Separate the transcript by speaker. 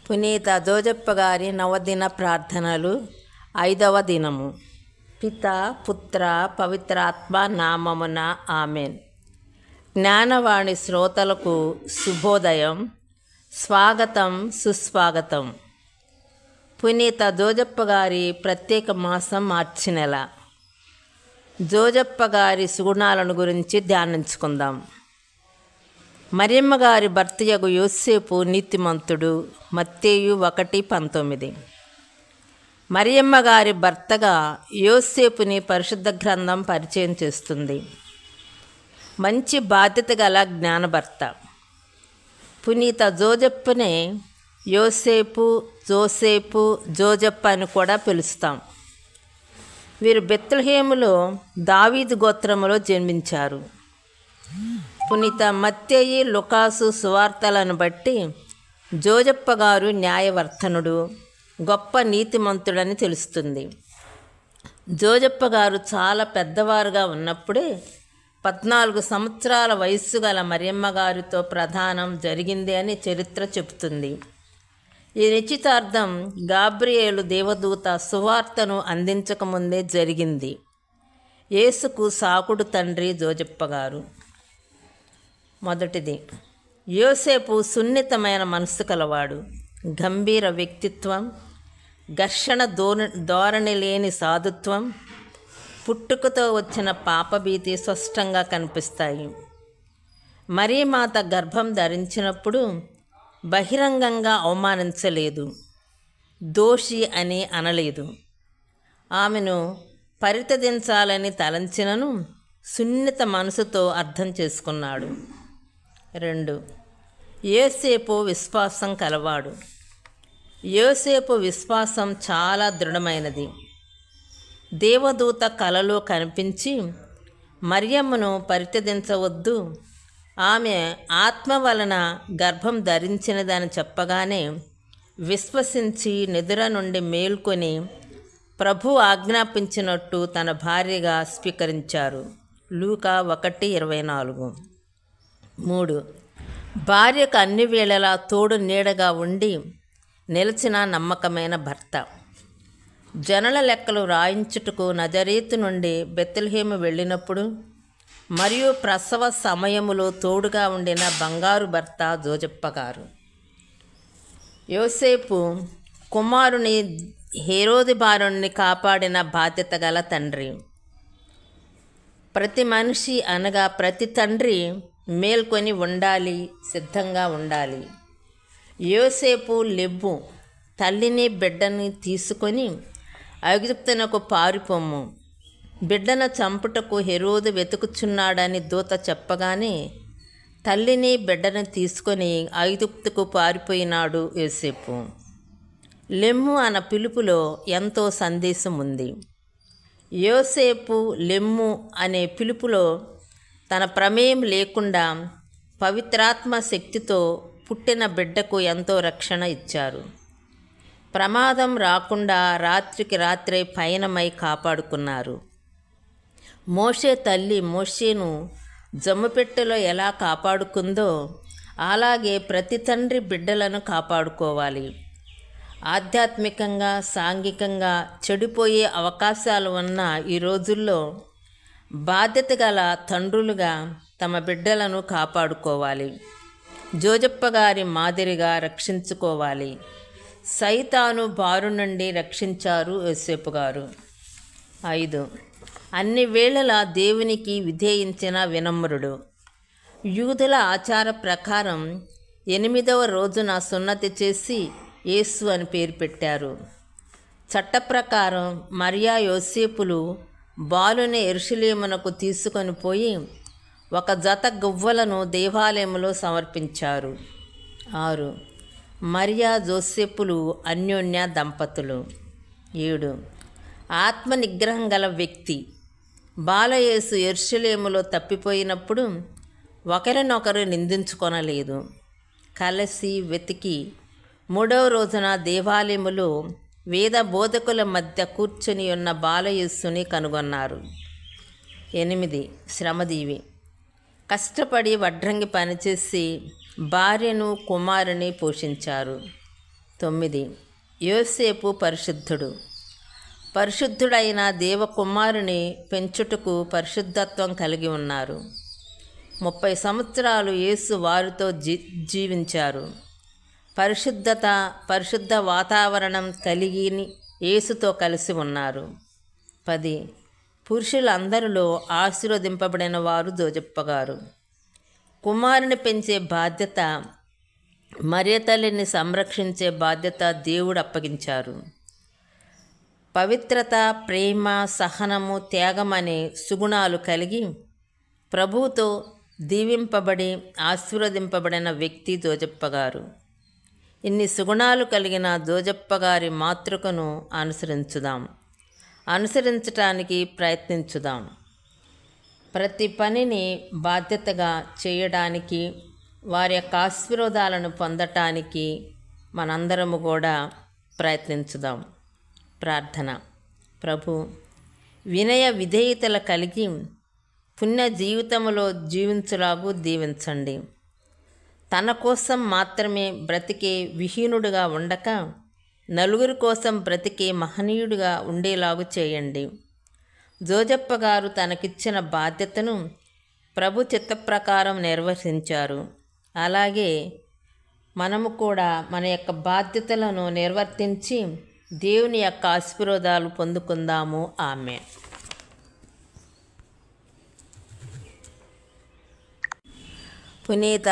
Speaker 1: పునీత జోజప్ప గారి నవదిన ప్రార్థనలు 5వ దినము. పిత పుత్ర పవిత్రాత్మ నామమున ఆమెన్. జ్ఞానవాణి శ్రోతలకు శుభోదయం, స్వాగతం, సుస్వాగతం. పునీత జోజప్ప గారి ప్రత్యేక మాసం మార్చి నెల. జోజప్ప గారి సుగుణాలను గురించి ధ్యానించుకుందాం. మరియమ్మ గారి భర్తయగు యోసేపు నీతిమంతుడు. మత్తేయు 1:19. మరియమ్మ గారి భర్తగా యోసేపుని పరిశుద్ధ గ్రంథం పరిచయం చేస్తుంది. మంచి బాధ్యత గల జ్ఞానభర్త. పునీత జోజప్పనే యోసేపు, జోసేపు, జోజప్ప అని కూడా పిలుస్తాం. వీరు బెత్లెహేములో దావీదు గోత్రములో జన్మించారు. పునీత మత్తేయి, లుకాసు సువార్తలను బట్టి జోజప్ప గారు న్యాయవర్తనుడు, గొప్ప నీతిమంతుడని తెలుస్తుంది. జోజప్ప గారు చాలా పెద్దవారుగా ఉన్నప్పుడే 14 సంవత్సరాల వయస్సు గల మరియమ్మ గారితో ప్రదానం జరిగింది అని చరిత్ర చెబుతుంది. ఈ నిశ్చితార్థం గాబ్రియేలు దేవదూత సువార్తను అందించకముందే జరిగింది. యేసుకు సాకుడు తండ్రి జోజప్ప గారు. మొదటిది, యోసేపు సున్నితమైన మనస్సు కలవాడు. గంభీర వ్యక్తిత్వం, ఘర్షణ ధోరణి లేని సాధుత్వం, పుట్టుకతో వచ్చిన పాపభీతి స్పష్టంగా కనిపిస్తాయి. మరియమాత గర్భం ధరించినప్పుడు బహిరంగంగా అవమానించలేదు, దోషి అని అనలేదు. ఆమెను పరిత్యజించాలని తలంచినను సున్నిత మనసుతో అర్థం చేసుకున్నాడు. 2, యోసేపు విశ్వాసం కలవాడు. యోసేపు విశ్వాసం చాలా దృఢమైనది. దేవదూత కలలో కనిపించి మరియమ్మను పరిత్యజించవద్దు, ఆమె ఆత్మ వలన గర్భం ధరించినదని చెప్పగానే విశ్వసించి నిద్ర నుండి మేల్కొని ప్రభు ఆజ్ఞాపించినట్టు తన భార్యగా స్వీకరించారు. లూకా 1:24. 3, భార్యకు అన్ని వేళలా తోడు నీడగా ఉండి నిలిచిన నమ్మకమైన భర్త. జనల లెక్కలు రాయించుటకు నజరేతు నుండి బెత్లెహేము వెళ్ళినప్పుడు మరియు ప్రసవ సమయములో తోడుగా ఉండిన బంగారు భర్త జోజప్ప గారు. యోసేపు కుమారుని హేరోది బారుని కాపాడిన బాధ్యత గల తండ్రి. ప్రతి మనిషి అనగా ప్రతి తండ్రి మేల్కొని ఉండాలి, సిద్ధంగా ఉండాలి. యోసేపు లెవ్వు, తల్లిని బిడ్డని తీసుకొని ఐగుప్తునకు పారిపోము, బిడ్డను చంపుటకు హెరోదు వెతుకుచున్నాడని దూత చెప్పగానే తల్లిని బిడ్డను తీసుకొని ఐగుప్తుకు పారిపోయినాడు యోసేపు. లెమ్ము అన్న పిలుపులో ఎంతో సందేశం ఉంది. యోసేపు లెమ్ము అనే పిలుపులో తన ప్రమేయం లేకుండా పవిత్రాత్మ శక్తితో పుట్టిన బిడ్డకు ఎంతో రక్షణ ఇచ్చారు. ప్రమాదం రాకుండా రాత్రికి రాత్రే పయనమై కాపాడుకున్నారు. మోషే తల్లి మోషేను జమ్ముపెట్టెలో ఎలా కాపాడుకుందో అలాగే ప్రతి తండ్రి బిడ్డలను కాపాడుకోవాలి. ఆధ్యాత్మికంగా, సాంఘికంగా చెడిపోయే అవకాశాలు ఉన్న ఈ రోజుల్లో బాధ్యత గల తండ్రులుగా తమ బిడ్డలను కాపాడుకోవాలి. జోజప్ప గారి మాదిరిగా రక్షించుకోవాలి. సైతాను బారు నుండి రక్షించారు యోసేపు గారు. 5, అన్ని వేళలా దేవునికి విధేయించిన వినమ్రుడు. యూదుల ఆచార ప్రకారం 8వ రోజున సున్నతి చేసి యేసు అని పేరు పెట్టారు. చట్ట ప్రకారం మరియా యోసేపులు బాలుని యెరూషలేమునకు తీసుకొని పోయి ఒక జత గువ్వలను దేవాలయంలో సమర్పించారు. 6, మరియా జోసేపులు అన్యోన్య దంపతులు. 7, ఆత్మ నిగ్రహం గల వ్యక్తి. బాలయేసు యెరూషలేములో తప్పిపోయినప్పుడు ఒకరినొకరు నిందించుకొనలేదు. కలిసి వెతికి 3వ రోజున దేవాలయములో వేద బోధకుల మధ్య కూర్చుని ఉన్న బాలయేసుని కనుగొన్నారు. 8, శ్రమదీవి. కష్టపడి వడ్రంగి పనిచేసి భార్యను కుమారుని పోషించారు. 9. యోసేపు పరిశుద్ధుడు. పరిశుద్ధుడైన దేవకుమారుని పెంచుటకు పరిశుద్ధత్వం కలిగి ఉన్నారు. 30 సంవత్సరాలు యేసు వారితో జీవించారు. పరిశుద్ధ వాతావరణం కలిగి యేసుతో కలిసి ఉన్నారు. 10. పురుషులందరిలో ఆశీర్వదింపబడిన వారు జోజప్పగారు. కుమారుని పెంచే బాధ్యత, మరియ తల్లిని సంరక్షించే బాధ్యత దేవుడు అప్పగించారు. పవిత్రత, ప్రేమ, సహనము, త్యాగం అనే సుగుణాలు కలిగి ప్రభువుతో దీవింపబడి ఆశీర్వదింపబడిన వ్యక్తి జోజప్పగారు. ఇన్ని సుగుణాలు కలిగిన జోజప్పగారి మాతృకను అనుసరించటానికి ప్రయత్నించుదాం. ప్రతి పనిని బాధ్యతగా చేయడానికి, వారి యొక్క ఆశీర్వాదాలను పొందటానికి మనందరము కూడా ప్రయత్నించుదాం. ప్రార్థన. ప్రభు, వినయ విధేయతలు కలిగి పుణ్య జీవితంలో జీవించులాగు దీవించండి. తన కోసం మాత్రమే బ్రతికే విహీనుడిగా ఉండక నలుగురి కోసం బ్రతికే మహనీయుడిగా ఉండేలాగు చేయండి. జోజప్పగారు తనకిచ్చిన బాధ్యతను ప్రభు చిత్త ప్రకారం నిర్వర్తించారు. అలాగే మనము కూడా మన యొక్క బాధ్యతలను నిర్వర్తించి దేవుని యొక్క ఆశీర్వాదాలు పొందుకుందాము. ఆమేన్. పునీత